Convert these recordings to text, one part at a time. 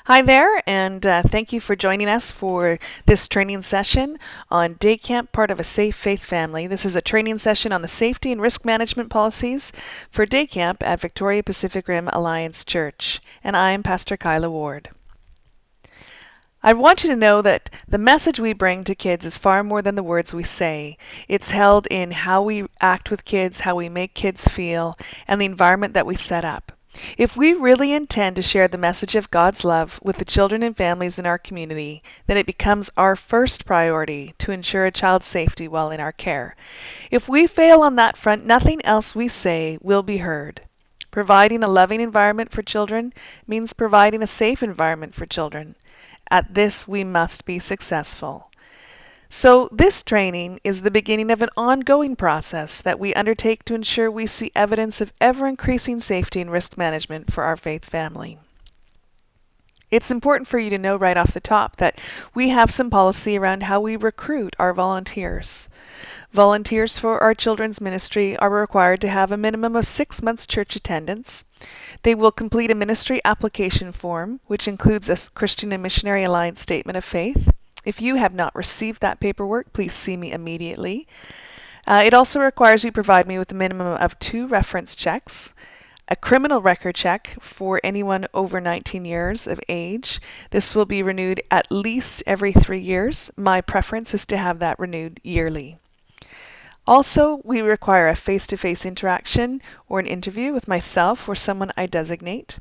Hi there, and thank you for joining us for this training session on Daycamp, part of a safe faith family. This is a training session on the safety and risk management policies for Daycamp at Victoria Pacific Rim Alliance Church, and I am Pastor Kyla Ward. I want you to know that the message we bring to kids is far more than the words we say. It's held in how we act with kids, how we make kids feel, and the environment that we set up. If we really intend to share the message of God's love with the children and families in our community, then it becomes our first priority to ensure a child's safety while in our care. If we fail on that front, nothing else we say will be heard. Providing a loving environment for children means providing a safe environment for children. At this, we must be successful. So this training is the beginning of an ongoing process that we undertake to ensure we see evidence of ever-increasing safety and risk management for our faith family. It's important for you to know right off the top that we have some policy around how we recruit our volunteers. Volunteers for our children's ministry are required to have a minimum of 6 months church attendance. They will complete a ministry application form, which includes a Christian and Missionary Alliance statement of faith. If you have not received that paperwork, please see me immediately. It also requires you provide me with a minimum of 2 reference checks, a criminal record check for anyone over 19 years of age. This will be renewed at least every 3 years. My preference is to have that renewed yearly. Also, we require a face-to-face interaction or an interview with myself or someone I designate.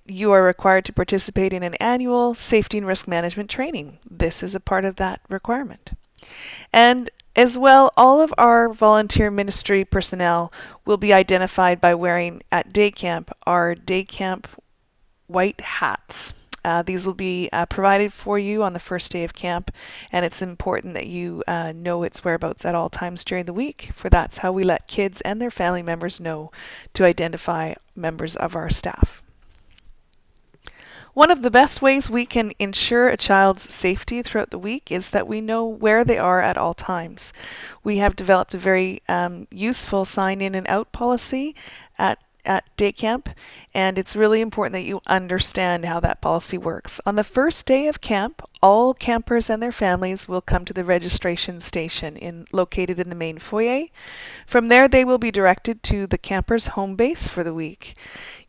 You are required to participate in an annual safety and risk management training. This is a part of that requirement. And as well, all of our volunteer ministry personnel will be identified by wearing at Daycamp our Daycamp white hats. These will be provided for you on the first day of camp, and it's important that you know its whereabouts at all times during the week, for that's how we let kids and their family members know to identify members of our staff. One of the best ways we can ensure a child's safety throughout the week is that we know where they are at all times. We have developed a very useful sign-in and out policy at Daycamp, and it's really important that you understand how that policy works. On the first day of camp, all campers and their families will come to the registration station located in the main foyer. From there, they will be directed to the camper's home base for the week.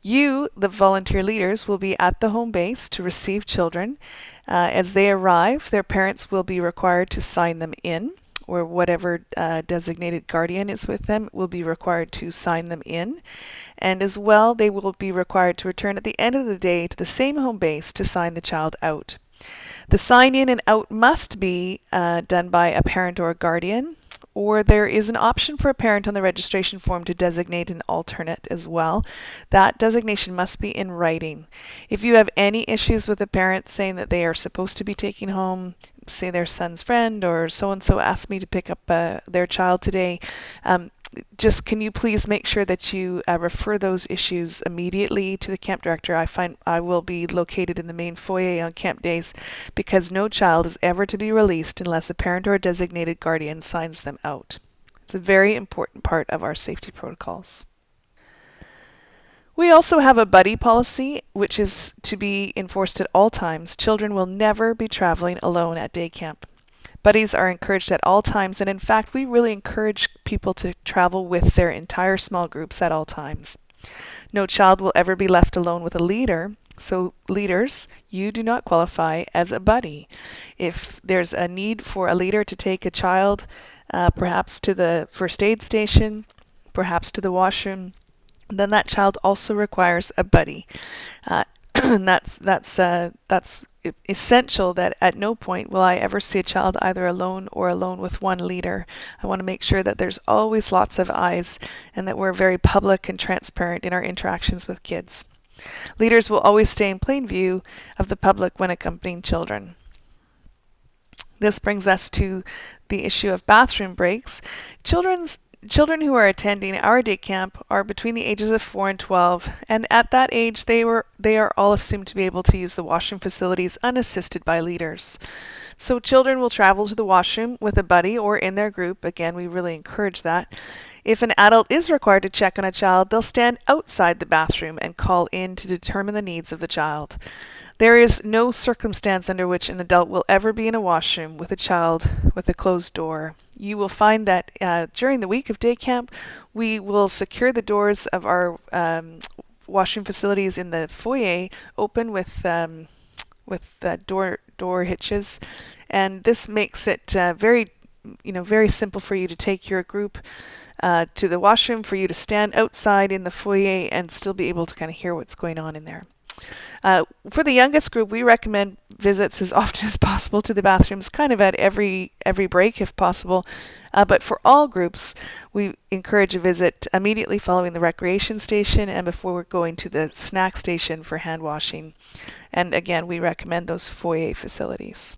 You, the volunteer leaders, will be at the home base to receive children. As they arrive, their parents will be required to sign them in, or whatever designated guardian is with them will be required to sign them in. And as well, they will be required to return at the end of the day to the same home base to sign the child out. The sign in and out must be done by a parent or a guardian, or there is an option for a parent on the registration form to designate an alternate as well. That designation must be in writing. If you have any issues with a parent saying that they are supposed to be taking home, say, their son's friend, or so-and-so asked me to pick up their child today, just can you please make sure that you refer those issues immediately to the camp director. I will be located in the main foyer on camp days, because no child is ever to be released unless a parent or a designated guardian signs them out. It's a very important part of our safety protocols. We also have a buddy policy, which is to be enforced at all times. Children will never be traveling alone at Daycamp. Buddies are encouraged at all times, and in fact, we really encourage people to travel with their entire small groups at all times. No child will ever be left alone with a leader, so leaders, you do not qualify as a buddy. If there's a need for a leader to take a child, perhaps to the first aid station, perhaps to the washroom, then that child also requires a buddy. And that's essential, that at no point will I ever see a child either alone or alone with one leader. I want to make sure that there's always lots of eyes and that we're very public and transparent in our interactions with kids. Leaders will always stay in plain view of the public when accompanying children. This brings us to the issue of bathroom breaks. Children who are attending our day camp are between the ages of 4 and 12, and at that age they are all assumed to be able to use the washroom facilities unassisted by leaders. So children will travel to the washroom with a buddy or in their group. Again, we really encourage that. If an adult is required to check on a child, they'll stand outside the bathroom and call in to determine the needs of the child. There is no circumstance under which an adult will ever be in a washroom with a child with a closed door. You will find that during the week of day camp, we will secure the doors of our washroom facilities in the foyer open with door hitches, and this makes it very simple for you to take your group to the washroom, for you to stand outside in the foyer and still be able to kind of hear what's going on in there. For the youngest group, we recommend visits as often as possible to the bathrooms, kind of at every break if possible. But for all groups, we encourage a visit immediately following the recreation station and before we're going to the snack station for hand washing. And again, we recommend those foyer facilities.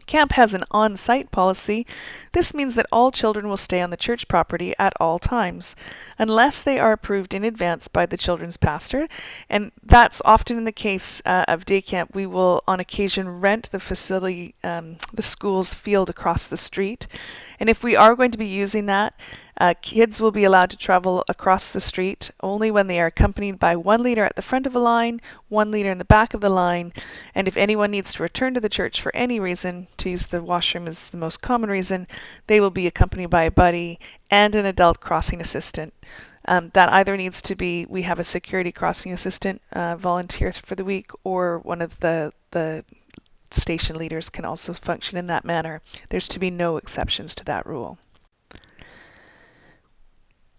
Camp has an on-site policy. This means that all children will stay on the church property at all times, unless they are approved in advance by the children's pastor. And that's often in the case of day camp. We will on occasion rent the facility, the school's field across the street. And if we are going to be using that, kids will be allowed to travel across the street only when they are accompanied by one leader at the front of a line, one leader in the back of the line, and if anyone needs to return to the church for any reason, to use the washroom is the most common reason, they will be accompanied by a buddy and an adult crossing assistant. That either needs to be, we have a security crossing assistant volunteer for the week, or one of the station leaders can also function in that manner. There's to be no exceptions to that rule.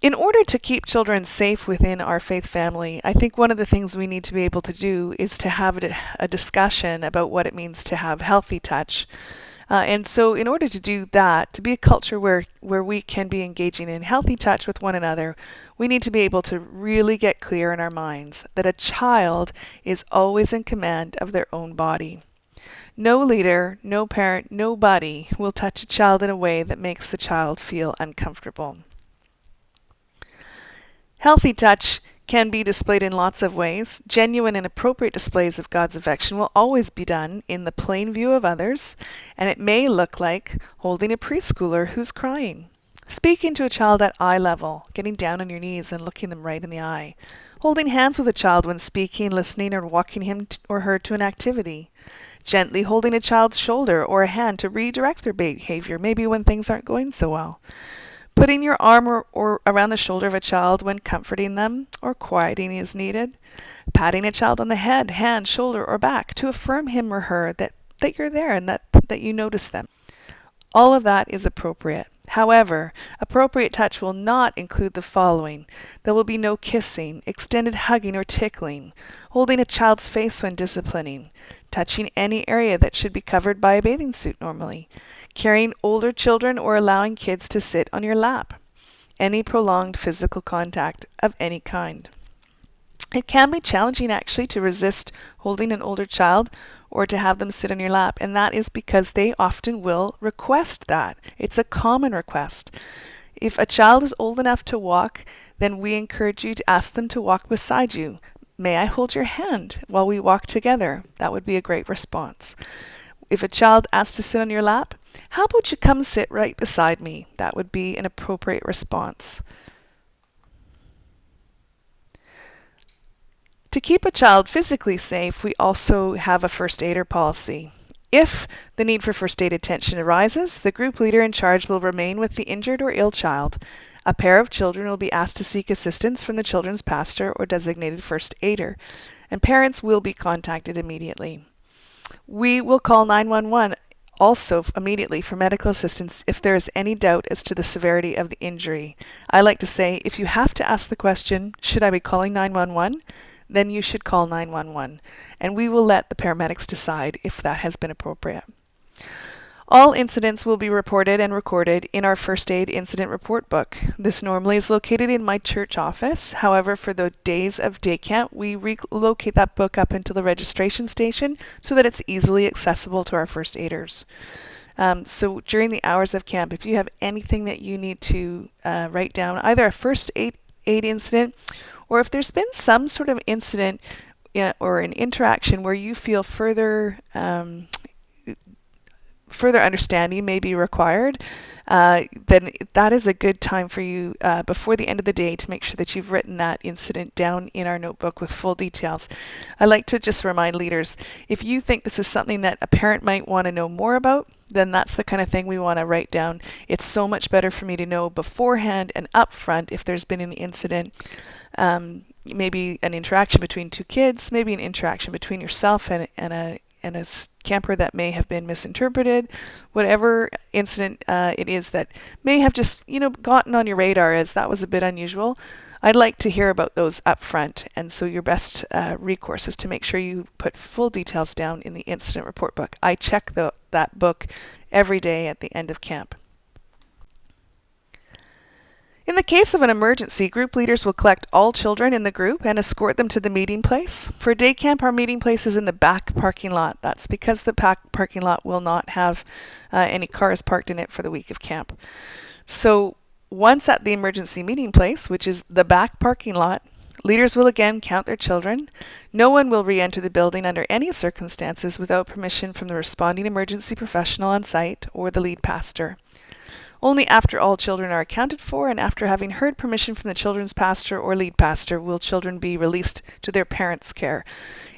In order to keep children safe within our faith family, I think one of the things we need to be able to do is to have a discussion about what it means to have healthy touch. And so in order to do that, to be a culture where we can be engaging in healthy touch with one another, we need to be able to really get clear in our minds that a child is always in command of their own body. No leader, no parent, nobody will touch a child in a way that makes the child feel uncomfortable. Healthy touch can be displayed in lots of ways. Genuine and appropriate displays of God's affection will always be done in the plain view of others, and it may look like holding a preschooler who's crying, speaking to a child at eye level, getting down on your knees and looking them right in the eye, holding hands with a child when speaking, listening, or walking him or her to an activity, gently holding a child's shoulder or a hand to redirect their behavior, maybe when things aren't going so well, putting your arm or around the shoulder of a child when comforting them or quieting is needed, patting a child on the head, hand, shoulder, or back to affirm him or her that you're there and that you notice them. All of that is appropriate. However, appropriate touch will not include the following. There will be no kissing, extended hugging or tickling, holding a child's face when disciplining, touching any area that should be covered by a bathing suit normally, carrying older children or allowing kids to sit on your lap, any prolonged physical contact of any kind. It can be challenging actually to resist holding an older child or to have them sit on your lap, and that is because they often will request that. It's a common request. If a child is old enough to walk, then we encourage you to ask them to walk beside you. May I hold your hand while we walk together? That would be a great response. If a child asks to sit on your lap, how about you come sit right beside me? That would be an appropriate response. To keep a child physically safe, we also have a first aider policy. If the need for first aid attention arises, the group leader in charge will remain with the injured or ill child. A pair of children will be asked to seek assistance from the children's pastor or designated first aider, and parents will be contacted immediately. We will call 911 also immediately for medical assistance if there is any doubt as to the severity of the injury. I like to say, if you have to ask the question, should I be calling 911? Then you should call 911, and we will let the paramedics decide if that has been appropriate. All incidents will be reported and recorded in our first aid incident report book. This normally is located in my church office. However, for the days of day camp, we relocate that book up into the registration station so that it's easily accessible to our first aiders. So during the hours of camp, if you have anything that you need to write down, either a first aid incident, or if there's been some sort of incident or an interaction where you feel further further understanding may be required, then that is a good time for you before the end of the day to make sure that you've written that incident down in our notebook with full details. I like to just remind leaders, if you think this is something that a parent might want to know more about, then that's the kind of thing we want to write down. It's so much better for me to know beforehand and upfront if there's been an incident, maybe an interaction between two kids, maybe an interaction between yourself and a camper that may have been misinterpreted, whatever incident it is that may have just gotten on your radar as that was a bit unusual. I'd like to hear about those up front, and so your best recourse is to make sure you put full details down in the incident report book. I check that book every day at the end of camp. In the case of an emergency, group leaders will collect all children in the group and escort them to the meeting place. For day camp, our meeting place is in the back parking lot. That's because the back parking lot will not have any cars parked in it for the week of camp. So once at the emergency meeting place, which is the back parking lot, leaders will again count their children. No one will re-enter the building under any circumstances without permission from the responding emergency professional on site or the lead pastor. Only after all children are accounted for and after having heard permission from the children's pastor or lead pastor will children be released to their parents' care.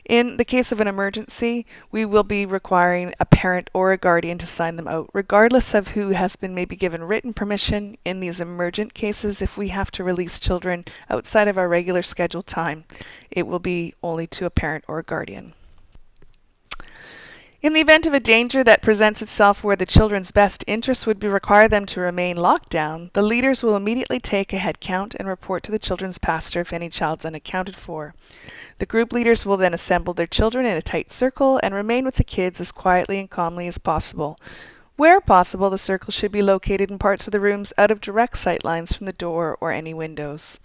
In the case of an emergency, we will be requiring a parent or a guardian to sign them out, regardless of who has been maybe given written permission. In these emergent cases, if we have to release children outside of our regular scheduled time, it will be only to a parent or a guardian. In the event of a danger that presents itself where the children's best interest would require them to remain locked down, the leaders will immediately take a head count and report to the children's pastor if any child's unaccounted for. The group leaders will then assemble their children in a tight circle and remain with the kids as quietly and calmly as possible. Where possible, the circle should be located in parts of the rooms out of direct sight lines from the door or any windows.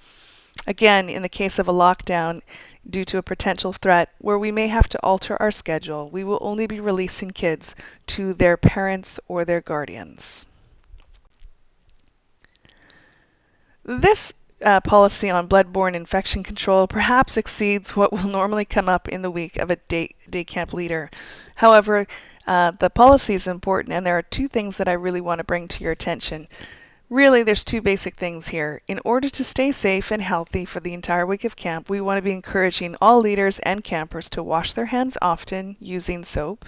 Again, in the case of a lockdown due to a potential threat where we may have to alter our schedule, we will only be releasing kids to their parents or their guardians. This policy on bloodborne infection control perhaps exceeds what will normally come up in the week of a day camp leader. However, the policy is important, and there are two things that I really want to bring to your attention. Really, there's two basic things here. In order to stay safe and healthy for the entire week of camp, we want to be encouraging all leaders and campers to wash their hands often using soap,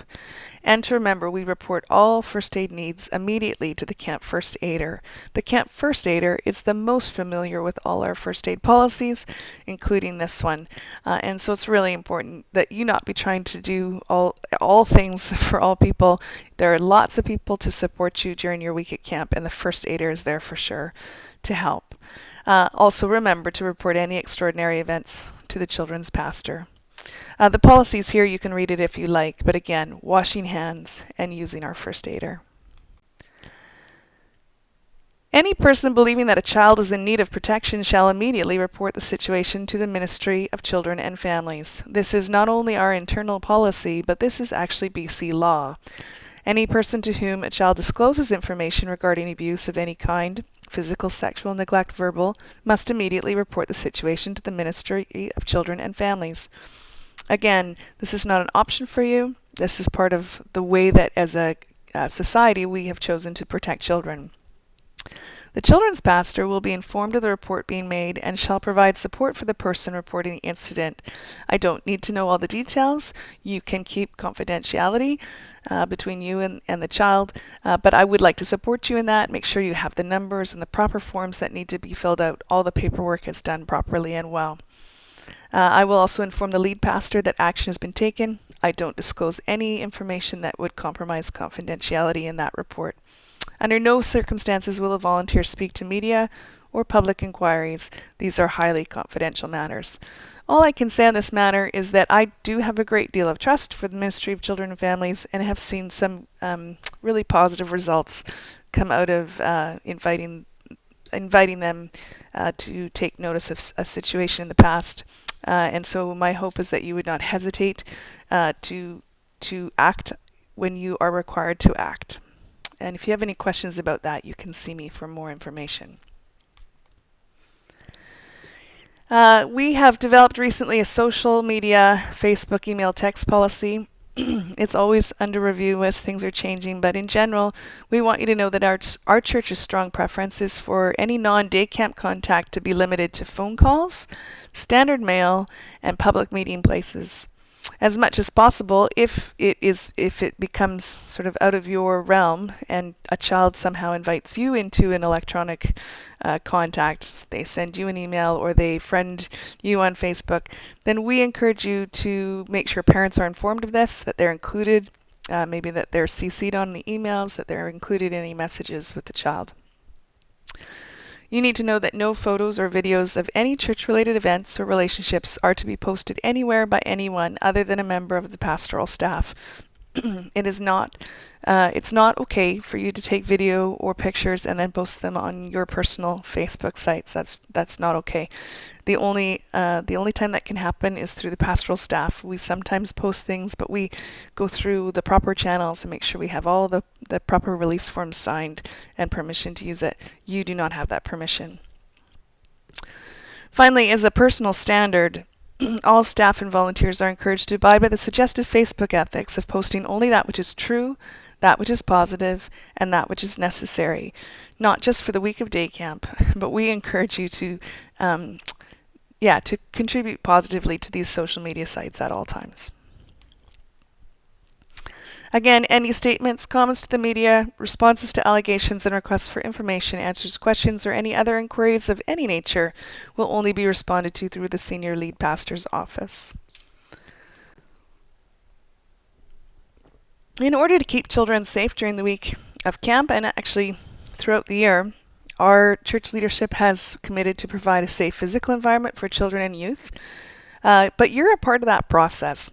and to remember we report all first aid needs immediately to the camp first aider. The camp first aider is the most familiar with all our first aid policies, including this one. And so it's really important that you not be trying to do all things for all people. There are lots of people to support you during your week at camp, and the first aider is there for sure to help. Also remember to report any extraordinary events to the children's pastor. The policies here, you can read it if you like, but again, washing hands and using our first aider. Any person believing that a child is in need of protection shall immediately report the situation to the Ministry of Children and Families. This is not only our internal policy, but this is actually BC law. Any person to whom a child discloses information regarding abuse of any kind, physical, sexual, neglect, verbal, must immediately report the situation to the Ministry of Children and Families. Again, this is not an option for you. This is part of the way that as a society we have chosen to protect children. The children's pastor will be informed of the report being made and shall provide support for the person reporting the incident. I don't need to know all the details. You can keep confidentiality between you and the child, but I would like to support you in that. Make sure you have the numbers and the proper forms that need to be filled out. All the paperwork is done properly and well. I will also inform the lead pastor that action has been taken. I don't disclose any information that would compromise confidentiality in that report. Under no circumstances will a volunteer speak to media or public inquiries. These are highly confidential matters. All I can say on this matter is that I do have a great deal of trust for the Ministry of Children and Families and have seen some really positive results come out of inviting them to take notice of a situation in the past. And so my hope is that you would not hesitate to act when you are required to act. And if you have any questions about that, you can see me for more information. We have developed recently a social media, Facebook, email, text policy. It's always under review as things are changing, but in general, we want you to know that our church's strong preference is for any non-day camp contact to be limited to phone calls, standard mail, and public meeting places. As much as possible, if it becomes sort of out of your realm and a child somehow invites you into an electronic contact, they send you an email or they friend you on Facebook, then we encourage you to make sure parents are informed of this, that they're included, maybe that they're CC'd on the emails, that they're included in any messages with the child. You need to know that no photos or videos of any church-related events or relationships are to be posted anywhere by anyone other than a member of the pastoral staff. It's not okay for you to take video or pictures and then post them on your personal Facebook sites. That's not okay. The only time that can happen is through the pastoral staff. We sometimes post things, but we go through the proper channels and make sure we have all the proper release forms signed and permission to use it. You do not have that permission. Finally, as a personal standard, all staff and volunteers are encouraged to abide by the suggested Facebook ethics of posting only that which is true, that which is positive, and that which is necessary. Not just for the week of day camp, but we encourage you to contribute positively to these social media sites at all times. Again, any statements, comments to the media, responses to allegations and requests for information, answers to questions, or any other inquiries of any nature will only be responded to through the Senior Lead Pastor's office. In order to keep children safe during the week of camp and actually throughout the year, our church leadership has committed to provide a safe physical environment for children and youth. But you're a part of that process.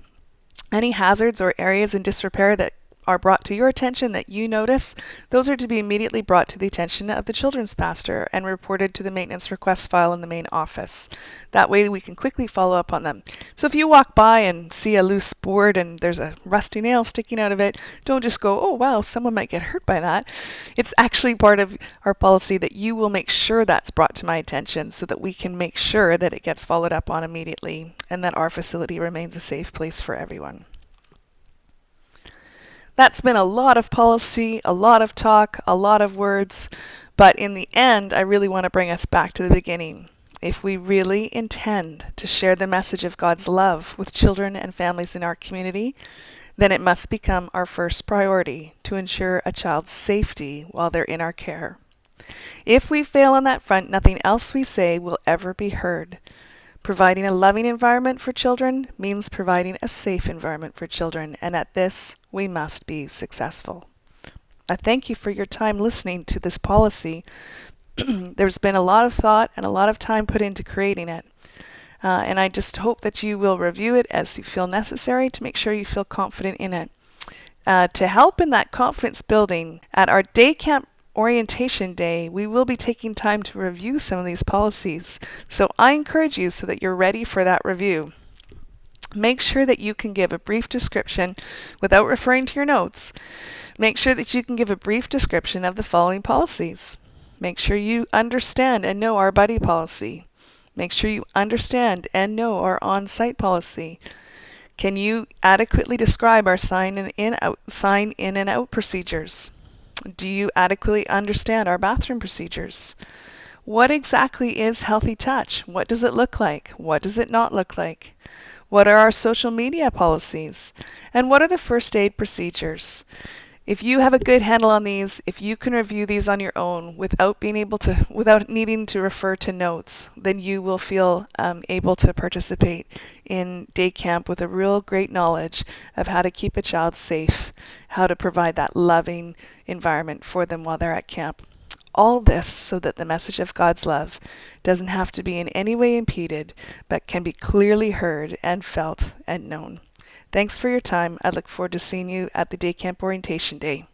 Any hazards or areas in disrepair that are brought to your attention that you notice, those are to be immediately brought to the attention of the children's pastor and reported to the maintenance request file in the main office. That way we can quickly follow up on them. So if you walk by and see a loose board and there's a rusty nail sticking out of it, don't just go, oh wow, someone might get hurt by that. It's actually part of our policy that you will make sure that's brought to my attention so that we can make sure that it gets followed up on immediately and that our facility remains a safe place for everyone. That's been a lot of policy, a lot of talk, a lot of words, but in the end, I really want to bring us back to the beginning. If we really intend to share the message of God's love with children and families in our community, then it must become our first priority to ensure a child's safety while they're in our care. If we fail on that front, nothing else we say will ever be heard. Providing a loving environment for children means providing a safe environment for children, and at this, we must be successful. I thank you for your time listening to this policy. There's been a lot of thought and a lot of time put into creating it. And I just hope that you will review it as you feel necessary to make sure you feel confident in it. To help in that confidence building, at our day camp orientation day, we will be taking time to review some of these policies. So I encourage you so that you're ready for that review. Make sure that you can give a brief description without referring to your notes. Make sure that you can give a brief description of the following policies. Make sure you understand and know our buddy policy. Make sure you understand and know our on-site policy. Can you adequately describe our sign in and out procedures? Do you adequately understand our bathroom procedures? What exactly is healthy touch? What does it look like? What does it not look like? What are our social media policies? And what are the first aid procedures? If you have a good handle on these, if you can review these on your own without needing to refer to notes, then you will feel able to participate in day camp with a real great knowledge of how to keep a child safe, how to provide that loving environment for them while they're at camp. All this so that the message of God's love doesn't have to be in any way impeded, but can be clearly heard and felt and known. Thanks for your time. I look forward to seeing you at the Day Camp Orientation Day.